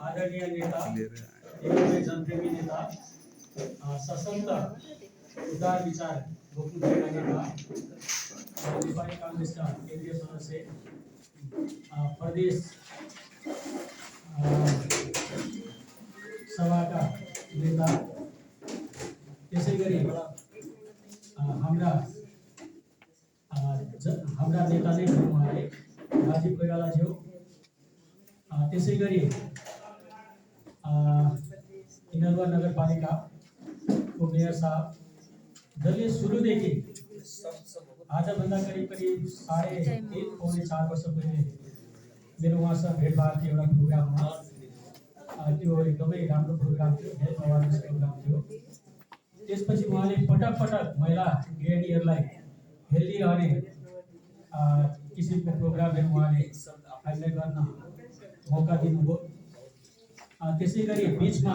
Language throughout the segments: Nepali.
आदरणीय नेता, एकदमै जनप्रेमी नेता, सशक्त उदार विचार बोक्नुभएका नेता, नेपाली काङ्ग्रेसका केन्द्रीय सदस्य, प्रदेश सभाका नेता, त्यसै गरी हाम्रा नेता नै भनौँ उहाँले राजीव कोइरालाज्यू, त्यसै गरी इनलवा नगरपालिकाको मेयर साहब, जसले सुरुदेखि आजभन्दा करिब 3.5-4 वर्ष पहिले मेरो उहाँसँग भेटभाट थियो एउटा प्रोग्राममा। त्यो एकदमै राम्रो प्रोग्राम थियो, हेल्थ अवेरनेस प्रोग्राम थियो। त्यसपछि उहाँले पटक पटक महिला गृहिणीहरूलाई हेल्दी रहने किसिमको प्रोग्रामहरू उहाँले हामीलाई गर्न मौका दिनुभयो। त्यसै गरी बिचमा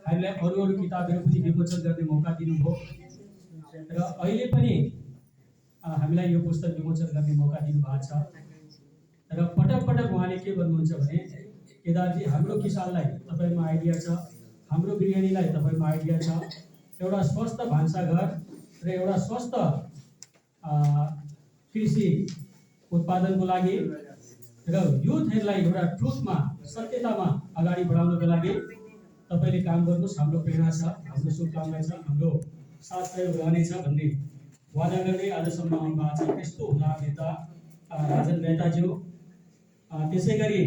हामीलाई अरू किताबहरू पनि विमोचन गर्ने मौका दिनुभयो र अहिले पनि हामीलाई यो पुस्तक विमोचन गर्ने मौका दिनुभएको छ। र पटक पटक उहाँले के भन्नुहुन्छ भने, केदारजी, हाम्रो किसानलाई तपाईँमा आइडिया छ, हाम्रो गृहिणीलाई तपाईँमा आइडिया छ, एउटा स्वस्थ भान्साघर र एउटा स्वस्थ कृषि उत्पादनको लागि र युथहरूलाई एउटा ट्रुथमा, सत्यतामा अगाडि बढाउनको लागि तपाईँले काम गर्नुहोस्, हाम्रो प्रेरणा छ, हाम्रो शुभकामना छ, हाम्रो साथ सहयोग रहनेछ भन्ने वादा गर्दै आजसम्म आउनु भएको छ। त्यस्तो हुँदा नेता राजन मेहताज्यू, त्यसै गरी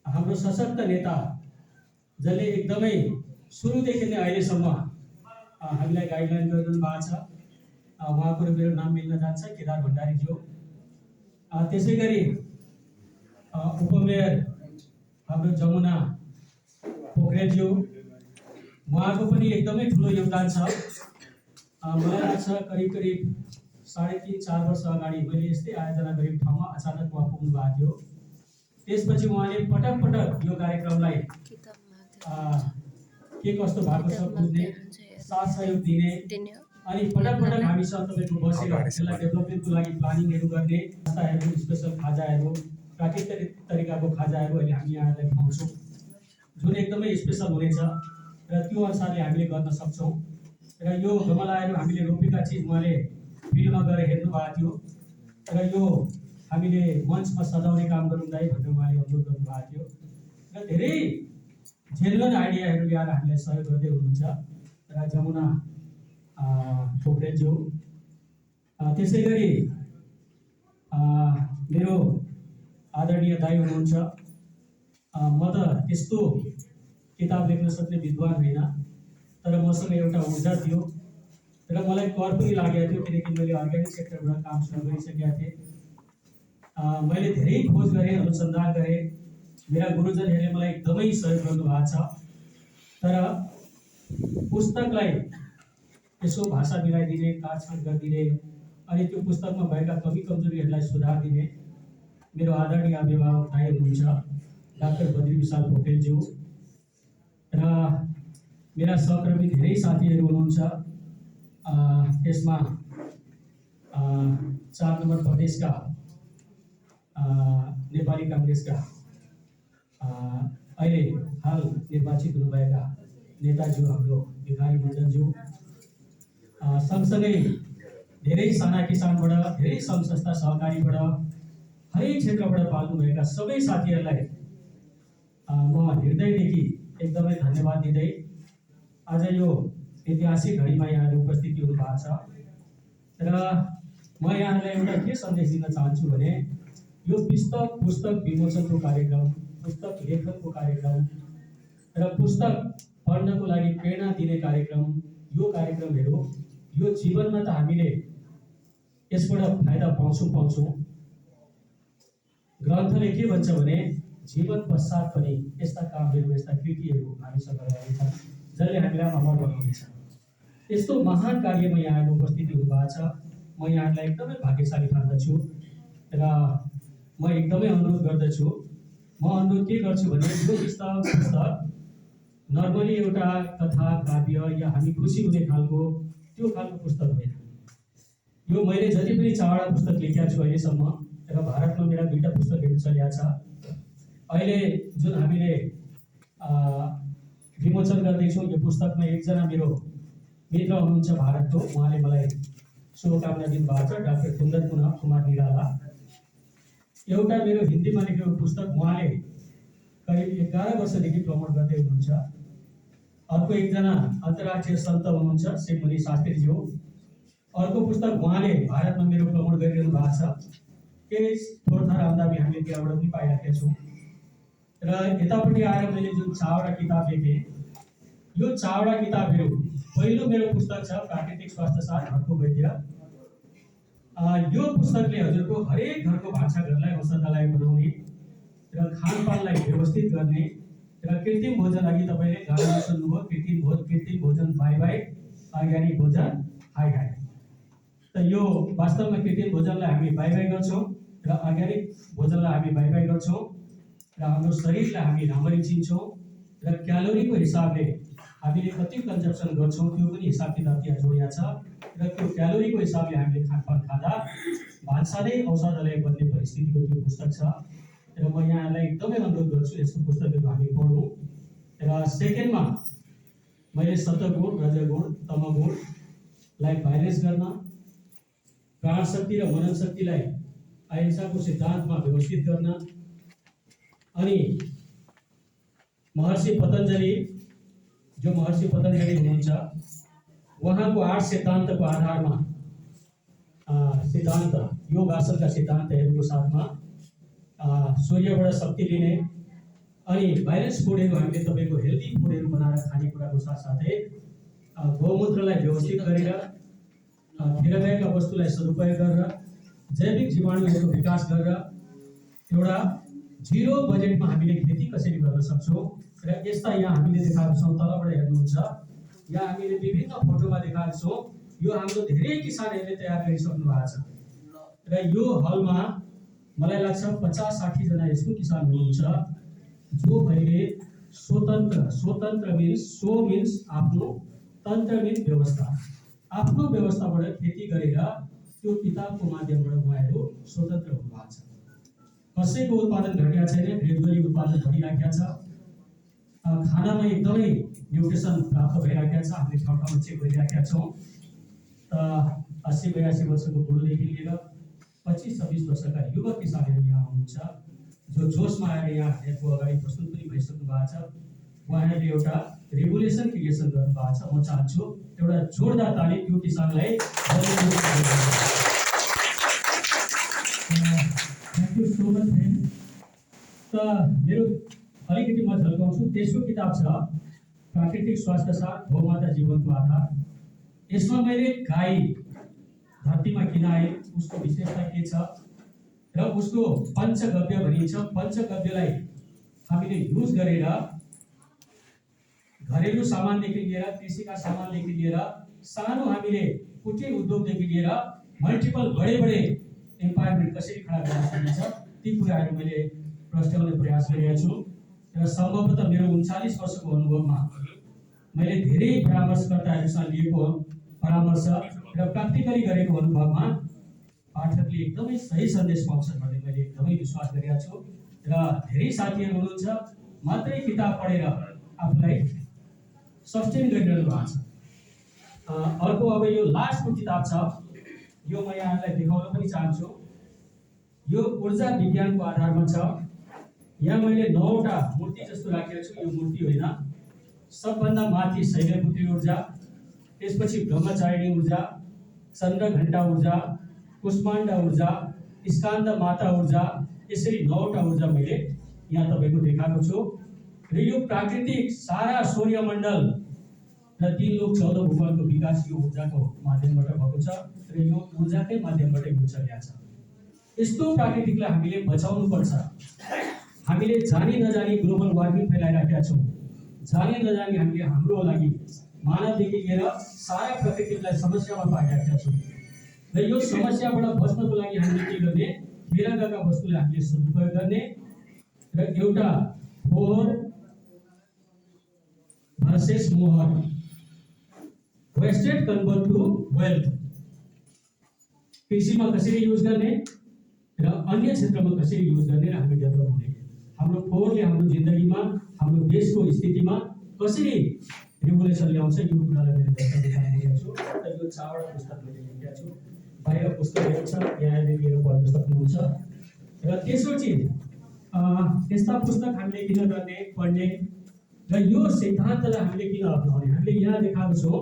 हाम्रो सशक्त नेता, जसले एकदमै सुरुदेखि नै अहिलेसम्म हामीलाई गाइडलाइन गरिरहनु भएको छ, उहाँको मेरो नाम मिल्न जान्छ, केदार भण्डारीज्यू। त्यसै गरी उपमेयर हाम्रो जमुना पोखरेलज्यू, उहाँको पनि एकदमै ठुलो योगदान छ। मलाई लाग्छ करिब 3.5-4 वर्ष अगाडि मैले यस्तै आयोजना गरेको ठाउँमा अचानक उहाँ पुग्नु भएको थियो। त्यसपछि उहाँले पटक पटक यो कार्यक्रमलाई के कस्तो भएको छ बुझ्ने, साथ सहयोग दिने, अनि पटक पटक हामीसँग तपाईँको बसेर यसलाई डेभलपमेन्टको लागि प्लानिङहरू गर्ने, नास्ताहरू, स्पेसल खाजाहरू, प्राकृतिक तरिकाको खाजाहरू अहिले हामी यहाँलाई खुवाउँछौँ, जुन एकदमै स्पेसल हुनेछ र त्यो अनुसारले हामीले गर्न सक्छौँ। र यो गमलाहरू हामीले रोपेका चिज उहाँले फिल्डमा गएर हेर्नु भएको थियो र यो हामीले मञ्चमा सजाउने काम गरौँ दाइ भनेर उहाँले अनुरोध गर्नुभएको थियो र धेरै जेन्युन आइडियाहरू ल्याएर हामीलाई सहयोग गर्दै हुनुहुन्छ र जमुना पोखरेलज्यू। त्यसै गरी मेरो आदरणीय दाइ हुनुहुन्छ, म त त्यस्तो किताब लेख्न सक्ने विद्वान होइन, तर मसँग एउटा ऊर्जा थियो र मलाई कर पनि लागेको थियो, किनकि मैले अर्ग्यानिक सेक्टरबाट काम सुरु गरिसकेका थिएँ। मैले धेरै खोज गरेँ, अनुसन्धान गरेँ, मेरा गुरुजनहरूले मलाई एकदमै सहयोग गर्नुभएको छ। तर पुस्तकलाई यसो भाषा मिलाइदिने, काटछाँट गरिदिने, अनि त्यो पुस्तकमा भएका कमी कमजोरीहरूलाई सुधार दिने मेरो आदरणीय अभिभावक दाइ हुनुहुन्छ डाक्टर बद्री विशाल पोखरेलज्यू र मेरा सहकर्मी धेरै साथीहरू हुनुहुन्छ। त्यसमा 4 नम्बर प्रदेशका नेपाली काङ्ग्रेसका अहिले हाल निर्वाचित हुनुभएका नेताज्यू हाम्रो भिखारी मञ्जनज्यू, सँगसँगै धेरै साना किसानबाट, धेरै सङ्घ संस्था सहकारीबाट, हरेक क्षेत्रबाट पाल्नुभएका सबै साथीहरूलाई म हृदयदेखि एकदमै धन्यवाद दिँदै आज यो ऐतिहासिक घडीमा यहाँहरू उपस्थिति हुनुभएको छ र म यहाँहरूलाई एउटा के सन्देश दिन चाहन्छु भने, यो पुस्तक विमोचनको कार्यक्रम, पुस्तक लेखनको कार्यक्रम र पुस्तक पढ्नको लागि प्रेरणा दिने कार्यक्रम, यो कार्यक्रमहरू यो जीवनमा त हामीले यसबाट फाइदा पाउँछौँ। ग्रन्थले के भन्छ भने, जीवन पश्चात पनि यस्ता कामहरू, यस्ता कृतिहरू हामीसँग रहनेछन् जसले हामीलाई अमर बनाउनेछ। यस्तो महान कार्यमा यहाँको उपस्थिति हुनुभएको छ। म यहाँहरूलाई एकदमै भाग्यशाली ठान्दछु र म एकदमै अनुरोध गर्दछु। म अनुरोध के गर्छु भने यो पुस्तक नर्मली एउटा कथा काव्य या हामी खुसी हुने खालको त्यो खालको पुस्तक होइन। यो मैले जति पनि 4वटा पुस्तक लेखेका छु अहिलेसम्म र भारतमा मेरा 2टा पुस्तकहरू चलेका छ। अहिले जुन हामीले विमोचन गर्दैछौँ यो पुस्तकमा एकजना मेरो मित्र हुनुहुन्छ भारतको, उहाँले मलाई शुभकामना दिनुभएको छ, डाक्टर कुन्दन कुमार निराला। एउटा मेरो हिन्दीमा लेखेको पुस्तक उहाँले करिब 11 वर्षदेखि प्रमोट गर्दै हुनुहुन्छ। अर्को एकजना अन्तर्राष्ट्रिय सन्त हुनुहुन्छ शिवमुनि शास्त्रीज्यू। अर्को पुस्तक उहाँले भारतमा मेरो प्रमोट गरिरहनु भएको छ। केही थोरथार आम्दानी हामीले त्यहाँबाट पनि पाइराखेका छौँ। र यतापट्टि आएर मैले जुन 4वटा किताब लेखेँ, यो 4वटा किताबहरू, पहिलो मेरो पुस्तक छ प्राकृतिक स्वास्थ्य साथ घरको वैद्य। यो पुस्तकले हजुरको हरेक घरको भान्साघरलाई औषधालय बनाउने र खानपानलाई व्यवस्थित गर्ने र कृत्रिम भोजन, अघि तपाईँले गाना सुन्नुभयो, कृत्रिम भोजन बाई बाई, अर्ग्यानिक भोजन हाई हाई। त यो वास्तवमा कृत्रिम भोजनलाई हामी बाई बाई गर्छौँ र अर्ग्यानिक भोजनलाई हामी बाई बाई गर्छौँ र हाम्रो शरीरलाई हामी राम्ररी चिन्छौँ र क्यालोरीको हिसाबले हामीले कति कन्जम्सन गर्छौँ त्यो पनि हिसाब किताब त्यहाँ जोडिया छ र त्यो क्यालोरीको हिसाबले हामीले खानपान खाँदा भान्साले औषधालय बन्ने परिस्थितिको त्यो पुस्तक छ। र म यहाँलाई एकदमै अनुरोध गर्छु यस्तो पुस्तकहरू हामी पढौँ। र सेकेन्डमा मैले सत्वगुण, रजोगुण, तमोगुणलाई बैलेन्स गर्न, प्राण शक्ति र मनन शक्तिलाई अहिंसाको सिद्धान्तमा व्यवस्थित गर्न, अनि महर्षि पतञ्जलि हुनुहुन्छ उहाँको 8 सिद्धान्तको आधारमा सिद्धान्त योग आसनका सिद्धान्तहरूको साथमा सूर्यबाट शक्ति लिने अनि बैलेन्स फुडहरू हामीले तपाईँको हेल्दी फुडहरू बनाएर खानेकुराको साथसाथै गौमूत्रलाई व्यवस्थित गरेर खेर वस्तुलाई सदुपयोग गरेर जैविक जीवाणुहरूको विकास गरेर एउटा 0 बजेटमा हामीले खेती कसरी गर्न सक्छौँ। र यस्ता यहाँ हामीले देखाएको छौँ, तलबाट हेर्नुहुन्छ यहाँ हामीले विभिन्न फोटोमा देखाएको छौँ। यो हाम्रो धेरै किसानहरूले तयार गरिसक्नु भएको छ र यो हलमा मलाई लाग्छ 50-60 जना यस्तो किसान हुनुहुन्छ जो अहिले स्वतन्त्र मिन्स आफ्नो तन्त्र मिन्स व्यवस्था, आफ्नो व्यवस्थाबाट खेती गरेर त्यो किताबको माध्यमबाट उहाँहरू स्वतन्त्र हुनुभएको छ। कसैको उत्पादन घटेको छैन, ग्रेजुअली उत्पादन बढिराखेको छ। खानामा एकदमै न्युट्रिसन प्राप्त भइराखेको छ। हामीले ठाउँ चेक गरिराखेका छौँ। 80-82 वर्षको बुढोदेखि लिएर 25-26 वर्षका युवा किसानहरू यहाँ हुनुहुन्छ जो जोसमा आएर यहाँ हामीहरूको अगाडि प्रस्तुत पनि भइसक्नु भएको छ। उहाँहरूले एउटा रेगुलेसन क्रिएसन गर्नुभएको छ। म चाहन्छु एउटा जोरदार ताली त्यो किसानलाई। Thank you so much friend. त मेरो अलिकति म झल्काउँछु। तेस्रो किताब छ प्राकृतिक स्वास्थ्य साथ गौमाता जीवनको आधार। यसमा मैले गाई धरतीमा किन आए, उसको विशेषता के छ र उसको पञ्चगव्य भनिन्छ। पञ्चगव्यलाई हामीले युज गरेर घरेलु सामानदेखि लिएर कृषिका सामानदेखि लिएर सानो हामीले कुटीर उद्योगदेखि लिएर मल्टिपल बडे एम्पायरमेन्ट कसरी खडा गर्न सकिन्छ ती कुराहरू मैले प्रस्ताउने प्रयास गरेको छु। र सम्भवतः मेरो 39 वर्षको अनुभवमा मैले धेरै परामर्शकर्ताहरूसँग लिएको परामर्श र प्र्याक्टिकली गरेको अनुभवमा पाठकले एकदमै सही सन्देश पाउँछन् भन्ने मैले एकदमै विश्वास गरेको छु। र धेरै साथीहरू हुनुहुन्छ मात्रै किताब पढेर आफूलाई सस्टेन गरिरहनु भएको छ। अर्को अब यो लास्टको किताब छ, यो म यहाँलाई देखाउन पनि चाहन्छु। यो ऊर्जा विज्ञानको आधारमा छ। यहाँ मैले 9वटा मूर्ति जस्तो राखेको छु। यो मूर्ति होइन, सबभन्दा माथि शैलपुत्री ऊर्जा, त्यसपछि ब्रह्मचारिणी ऊर्जा, चन्द्रघण्टा ऊर्जा, कुष्माण्ड ऊर्जा, स्कान्द माता ऊर्जा, यसरी 9वटा ऊर्जा मैले यहाँ तपाईँको देखाएको छु। र यो प्राकृतिक सारा सूर्यमण्डल र 3 लोक 14 भूगोलको विकास यो ऊर्जाको माध्यमबाट भएको छ र यो ऊर्जाकै माध्यमबाट यो चलिरहेको छ। यस्तो प्राकृतिकलाई हामीले बचाउनु पर्छ। हामीले जानी नजानी ग्लोबल वार्मिङ फैलाइराखेका छौँ, जानी नजानी हामीले हाम्रो लागि मानवदेखि लिएर सारा प्रकृतिलाई समस्यामा पारिराखेका छौँ र यो समस्याबाट बच्नको लागि हामीले के गर्ने खेर गएका वस्तुलाई हामीले सदुपयोग गर्ने र एउटा फोहोर भर्सेस मोहर वेस्टेड कन्भर्ट टु वेल्थ कृषिमा कसरी युज गर्ने र अन्य क्षेत्रमा कसरी युज गर्ने र हामी डेभलप हुने हाम्रो फोहोरले हाम्रो जिन्दगीमा हाम्रो देशको स्थितिमा कसरी रेगुलेसन ल्याउँछ यो कुरालाई मैले देखाइरहेको छु र यो 4वटा पुस्तक मैले लेखेको छु बाहिर पुस्तकहरू छ यहाँले लिएर पढ्न सक्नुहुन्छ र तेस्रो चिज यस्ता पुस्तक हामीले किन गर्ने पढ्ने र यो सिद्धान्तलाई हामीले किन अपनाउने हामीले यहाँ देखाएको छौँ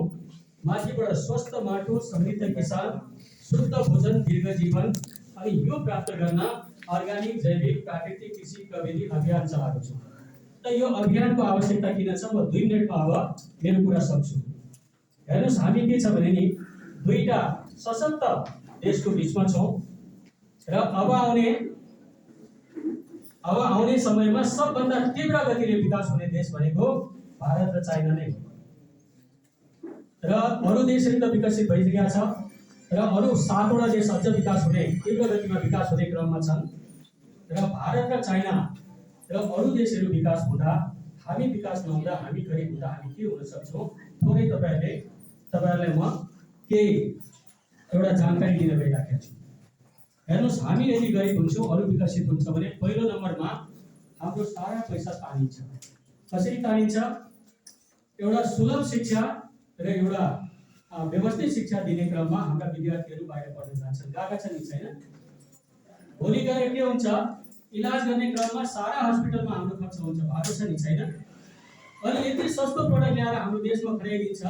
माथिबाट स्वस्थ माटो समृद्ध किसान शुद्ध भोजन दीर्घ जीवन अनि यो प्राप्त गर्न अर्ग्यानिक जैविक प्राकृतिक कृषि प्रविधि अभियान चलाएको छु त यो अभियानको आवश्यकता किन छ म 2 मिनेटमा अब मेरो कुरा सक्छु हेर्नुस् हामी के छ भने नि दुईटा सशक्त देशको बीचमा छौं र अब आउने समयमा सबभन्दा तीव्र गतिले विकास हुने देश भनेको भारत र चाइना नै हो र अरू देशहरू त विकसित भइसकेका छ र अरू 7वटा देश अझ विकास हुने तीव्र गतिमा विकास हुने क्रममा छन् र भारत र चाइना र अरू देशहरू विकास हुँदा हामी विकास नहुँदा हामी गरिब हुँदा हामी के हुन सक्छौं थोरै तपाईहरुलाई म केही एउटा जानकारी दिन गइराखेको छु हेर्नुस् हामी यदि गरिब हुन्छौं अरू विकसित हुन्छ भने पहिलो नम्बरमा हाम्रो सारा पैसा तानिन्छ कसरी तानिन्छ एउटा सुलभ शिक्षा र एउटा व्यवस्थित शिक्षा दिने क्रममा हाम्रा विद्यार्थीहरू बाहिर पढ्न जान्छन् गएका छन् नि छैन भोलि गएर के हुन्छ इलाज गर्ने क्रममा सारा हस्पिटलमा हाम्रो खर्च हुन्छ भएको छ नि छैन अनि यति सस्तो प्रोडक्ट ल्याएर हाम्रो देशमा खराइदिन्छ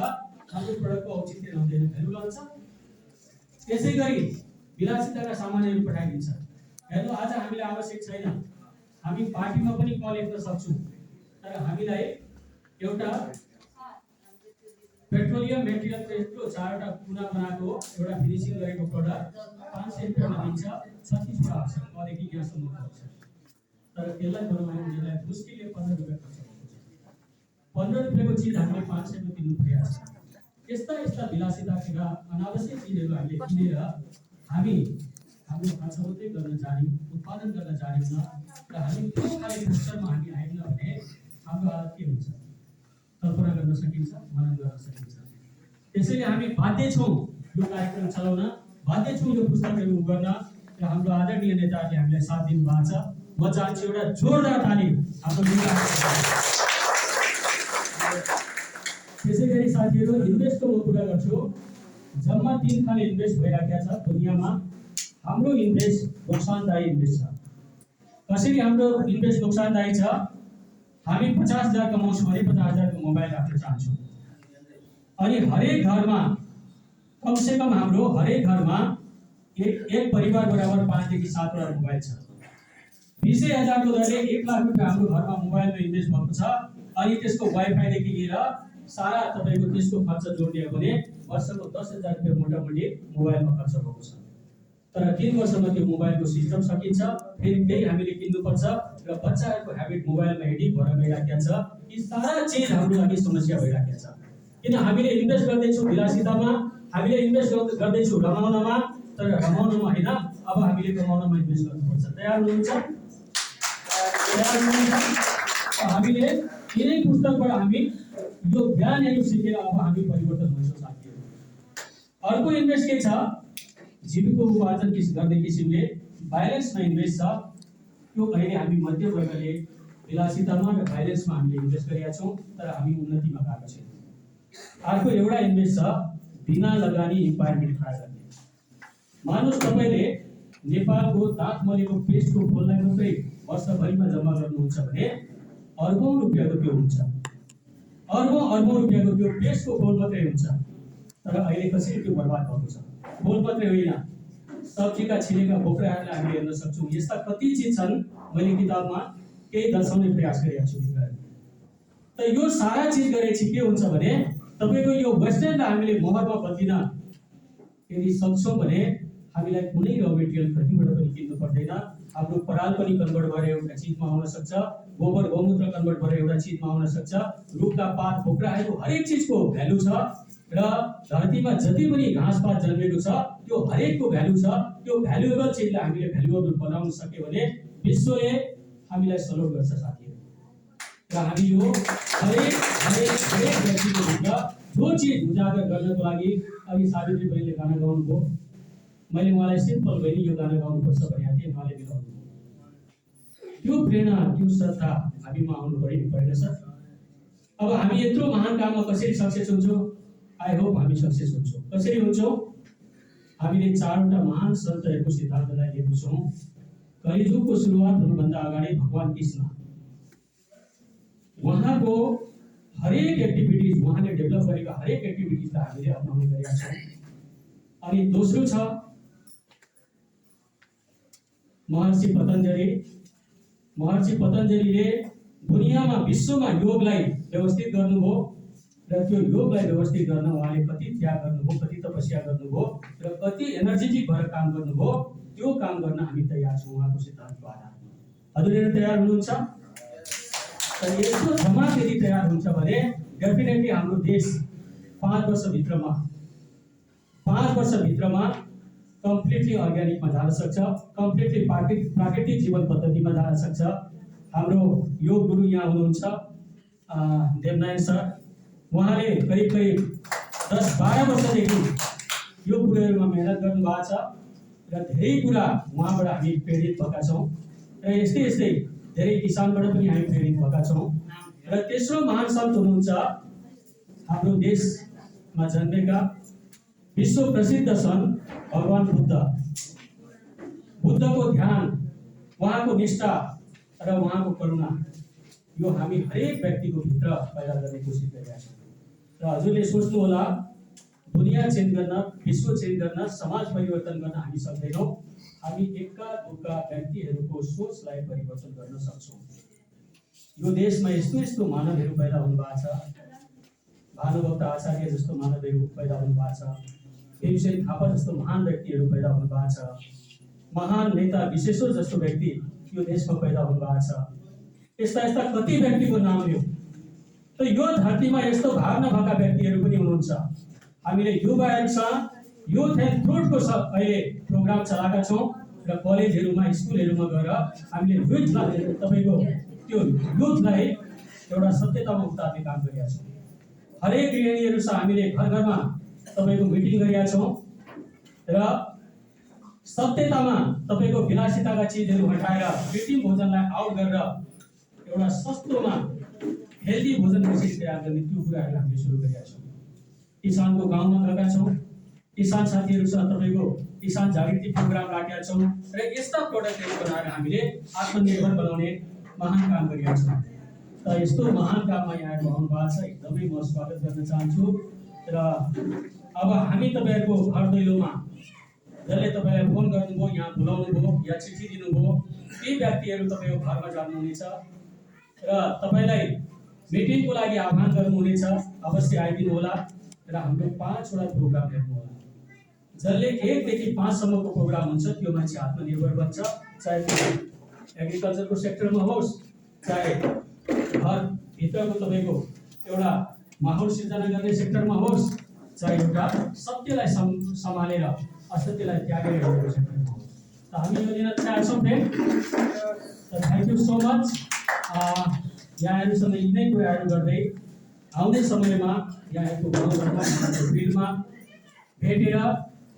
हाम्रो प्रोडक्टको औचित्य नहुँदैन भ्यालु रहन्छ त्यसैगरी विलासिताका सामानहरू पठाइदिन्छ हेर्नु आज हामीलाई आवश्यक छैन हामी पार्टीमा पनि कल लेख्न सक्छौं तर हामीलाई एउटा पेट्रोलियम मेटेरियल पेस्टको 4वटा कुना बनाएको एउटा फिनिशिङ गरेको प्रोडक्ट 500 रुपैयाँमा दिन्छ 36 वटा अक्षर कदेखि यहाँसम्म पर्छ तर त्यसलाई बनाउन उनीलाई मुस्किलले 15 रुपैयाँ खर्च हुन्छ 15 रुपैयाँको चीज हामीले 500 को किन्नु परेको छ यस्ता विलासिताका अनावश्यक चीजहरू हामीले किनेर हामी हाम्रो खर्च मात्रै गर्न जान्यौं उत्पादन गर्न जान्दैनौँ र हामी त्यो खाले स्तरमा हामी आएनौँ भने हाम्रो हालत के हुन्छ कल्पना गर्न सकिन्छ मनन गर्न सकिन्छ त्यसैले हामी बाध्य छौं यो कार्यक्रम चलाउन बाध्य छौं यो पुस्तकहरू गर्न र हाम्रो आदरणीय नेताहरूले हामीलाई साथ दिनु भएको छ म चाहन्छु एउटा जोरदार ताली हाम्रो त्यसैगरी साथीहरू इन्भेस्टको म कुरा गर्छु जम्मा 3 खाले इन्भेस्ट भइराखेको छ दुनियाँमा हाम्रो इन्भेस्ट नुकसानदायी इन्भेस्ट छ कसरी हाम्रो इन्भेस्ट नुकसानदायी छ हामी 50,000 कमाउँछौँ भने 50,000 को मोबाइल राख्न चाहन्छौँ अनि हरेक घरमा कम से कम हाम्रो हरेक घरमा एक परिवार बराबर 5 देखि 7 वटा मोबाइल छ 20,000 को दरले 1 लाख रुपैयाँ हाम्रो घरमा मोबाइलमा इन्भेस्ट भएको छ अनि त्यसको वाइफाई देखि लिएर सारा तपाईको त्यसको खर्च जोड्ने हो भने वर्षको 10,000 रुपैयाँ मोटामोटी मोबाइलमा खर्च भएको छ तर 3 वर्षमा त्यो मोबाइलको सिस्टम सकिन्छ फेरि त्यही हामीले किन्नुपर्छ र बच्चाहरूको ह्याबिट मोबाइलमा एडिक्ट भएर गइराखेको छ यी सारा चीज हाम्रो लागि समस्या भइराखेको छ किन हामीले इन्भेस्ट गर्दैछौँ विलासितामा हामीले इन्भेस्ट गर्दैछौँ रमाउनमा तर रमाउनमा हैन अब हामीले कमाउनमा इन्भेस्ट गर्नुपर्छ तयार हुनुहुन्छ हामीले यिनै पुस्तकबाट हामी यो ज्ञानहरू सिकेर अब हामी परिवर्तन हुन्छौँ साथीहरू अर्को इन्भेस्ट के छ जीविका उपार्जन गर्ने किसिमले भाइलेन्समा इन्भेस्ट छ त्यो अहिले हामी मध्यवर्गले विलासितामा र भाइलेन्समा हामीले इन्भेस्ट गरेका छौँ तर हामी उन्नतिमा गएको छैनौँ अर्को एउटा इन्भेस्ट छ बिना लगानी इम्पायरमेन्ट खडा गर्ने मानुस तपाईले नेपालको दाँत मलेको पेस्टको खोललाई मात्रै वर्षभरिमा जम्मा गर्नुहुन्छ भने अर्बौं रुपैयाँको त्यो हुन्छ अर्बौं रुपैयाँको त्यो पेस्टको खोल मात्रै हुन्छ तर अहिले कसरी त्यो बर्बाद भएको छ खोल मात्रै होइन सब्जीका छिलेका बोक्राहरूलाई हामीले हेर्न सक्छौँ यस्ता कति चीज छन् मैले किताबमा केही दर्शाउने प्रयास गरेको छु त यो सारा चीज गरेपछि के हुन्छ भने तपाईको यो वेस्टर्नलाई हामीले मोहरमा बदलिन यदि सक्छौँ भने हामीलाई कुनै र मेटेरियल कतिबाट पनि किन्नु पर्दैन। हाम्रो पराल पनि कन्भर्ट भएर एउटा चिजमा आउन सक्छ, गोबर गौमूत्र कन्भर्ट भएर एउटा चिजमा आउन सक्छ, रुखका पात पोखराहरू हरेक चिजको भ्यालु छ र धरतीमा जति पनि घाँसपात जन्मेको छ त्यो हरेकको भ्यालु छ। त्यो भ्यालुएबल चिजलाई हामीले भ्यालुएबल बनाउन सक्यो भने विश्वले हामीलाई सल्युट गर्छ साथीहरू। र हामी यो हरेक व्यक्तिको भित्र जो चिज उजागर गर्नको लागि अघि सावित्री बहिनीले गाना गाउनुभयो, मैले उहाँलाई सिम्पल बहिनी यो गाना गाउनुपर्छ भनेको थिएँ, उहाँले मिलाउनु त्यो प्रेरणा त्यो श्रद्धा हामीमा आउनु परेन सर। अब हामी यत्रो महान काममा कसरी सक्सेस हुन्छौँ? आई होप हामी सक्सेस हुन्छौँ। कसरी हुन्छौँ? हामीले 4वटा महान सन्तहरूको सिद्धान्तलाई लिएको छौँ। कलियुगको सुरुवात हुनुभन्दा अगाडि भगवान कृष्ण उहाँको हरेक एक्टिभिटिज, उहाँले डेभलप गरेका हरेक एक्टिभिटिजलाई हामीले अपनाउने गरेका छौँ। अनि दोस्रो छ महर्षि पतञ्जलिले दुनियाँमा विश्वमा योगलाई व्यवस्थित गर्नुभयो र त्यो योगलाई व्यवस्थित गर्न उहाँले कति त्याग गर्नुभयो, कति तपस्या गर्नुभयो र कति एनर्जेटिक भएर काम गर्नुभयो। त्यो काम गर्न हामी तयार छौँ उहाँको सिद्धान्तको आधारमा। हजुरहरू तयार हुनुहुन्छ? यस्तो धमाक यदि तयार हुन्छ भने डेफिनेटली हाम्रो देश 5 वर्षभित्रमा कम्प्लिटली अर्ग्यानिकमा जान सक्छ, कम्प्लिटली प्राकृतिक जीवन पद्धतिमा जान सक्छ। हाम्रो योग गुरु यहाँ हुनुहुन्छ देवनारायण सर, उहाँले करिब 10-12 वर्षदेखि यो कुराहरूमा मेहनत गर्नुभएको छ र धेरै कुरा उहाँबाट हामी प्रेरित भएका छौँ र यस्तै धेरै किसानबाट पनि हामी प्रेरित भएका छौँ। र तेस्रो महान सन्त हुनुहुन्छ हाम्रो देशमा जन्मेका विश्व प्रसिद्ध सन्त भगवान बुद्धको ध्यान, उहाँको निष्ठा र उहाँको करुणा यो हामी हरेक व्यक्तिको भित्र पैदा गर्ने कोसिस गरिरहेका छौँ। र हजुरले सोच्नु होला दुनियाँ चेन्ज गर्न, विश्व चेन्ज गर्न, समाज परिवर्तन गर्न हामी सक्दैनौँ। हामी एक्का दुक्का व्यक्तिहरूको सोचलाई परिवर्तन गर्न सक्छौँ। यो देशमा यस्तो मानवहरू पैदा हुनुभएको छ, भानुभक्त आचार्य जस्तो मानवहरू पैदा हुनुभएको छ, भीमसेन थापा जस्तो महान व्यक्तिहरू पैदा हुनुभएको छ, महान नेता विश्वेश्वर जस्तो व्यक्ति यो देशमा पैदा हुनुभएको छ। यस्ता कति व्यक्तिको नाम लियो। त यो धरतीमा यस्तो भावना भएका व्यक्तिहरू पनि हुनुहुन्छ। हामीले युवाहरूसँग युथ एन्ड थ्रुटको अहिले प्रोग्राम चलाएका छौँ र कलेजहरूमा स्कुलहरूमा गएर हामीले युथलाई एउटा सत्यतामा उतार्ने काम गरिरहेका छौँ। हरेक गृहिणीहरूसँग हामीले घर-घरमा तपाईँको मिटिङ गरिरहेका छौँ र सत्यतामा तपाईँको विलासिताका चिजहरू हटाएर कृत्रिम भोजनलाई आउट गरेर एउटा सस्तोमा हेल्दी भोजन कसरी तयार गर्ने त्यो कुराहरू हामीले सुरु गरेका छौँ। किसानको गाउँमा गएका छौँ, किसान साथीहरूसँग तपाईँको किसान जागृति प्रोग्राम राखेका छौँ र यस्ता प्रोडक्टहरू बनाएर हामीले आत्मनिर्भर बनाउने महान काम गरिरहेका छौँ। त यस्तो महान काममा यहाँहरू आउनुभएको छ, एकदमै म स्वागत गर्न चाहन्छु। र अब हामी तपाईँहरूको घर दैलोमा जसले तपाईँलाई फोन गर्नुभयो, यहाँ बोलाउनुभयो या चिठी दिनुभयो, ती व्यक्तिहरू तपाईँको घरमा जानुहुनेछ र तपाईँलाई मिटिङको लागि आह्वान गर्नुहुनेछ। अवश्य आइदिनु होला र हाम्रो 5वटा प्रोग्राम हेर्नु होला। जसले 1 देखि 5 सम्मको प्रोग्राम हुन्छ त्यो मान्छे आत्मनिर्भर बन्छ, चाहे एग्रिकल्चरको सेक्टरमा होस्, चाहे घरभित्रको तपाईँको एउटा माहौल सिर्जना गर्ने सेक्टरमा होस्, चाहे एउटा सत्यलाई सम्हालेर असत्यलाई त्यागेर हिँडेको सेक्टरमा होस्। त हामी यो दिन तयार छौँ friend. Thank you so much. यहाँहरूसँग यिनै कुराहरू गर्दै आउने समयमा यहाँहरूको गाउँघरमा फिल्डमा भेटेर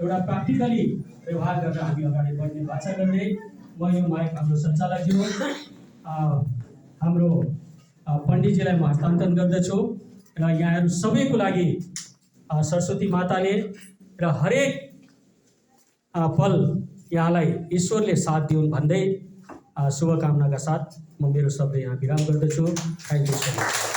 एउटा प्र्याक्टिकली व्यवहार गरेर हामी अगाडि बढ्ने बाचा गर्दै म यो माइक हाम्रो सञ्चालकज्यू हाम्रो पण्डितजीलाई म हस्तान्तरण गर्दछु र यहाँहरू सबैको लागि सरस्वती माताले र हरेक पल यहाँलाई ईश्वरले साथ दिउन् भन्दै शुभकामनाका साथ म मेरो शब्द यहाँ विराम गर्दछु। Thank you so much.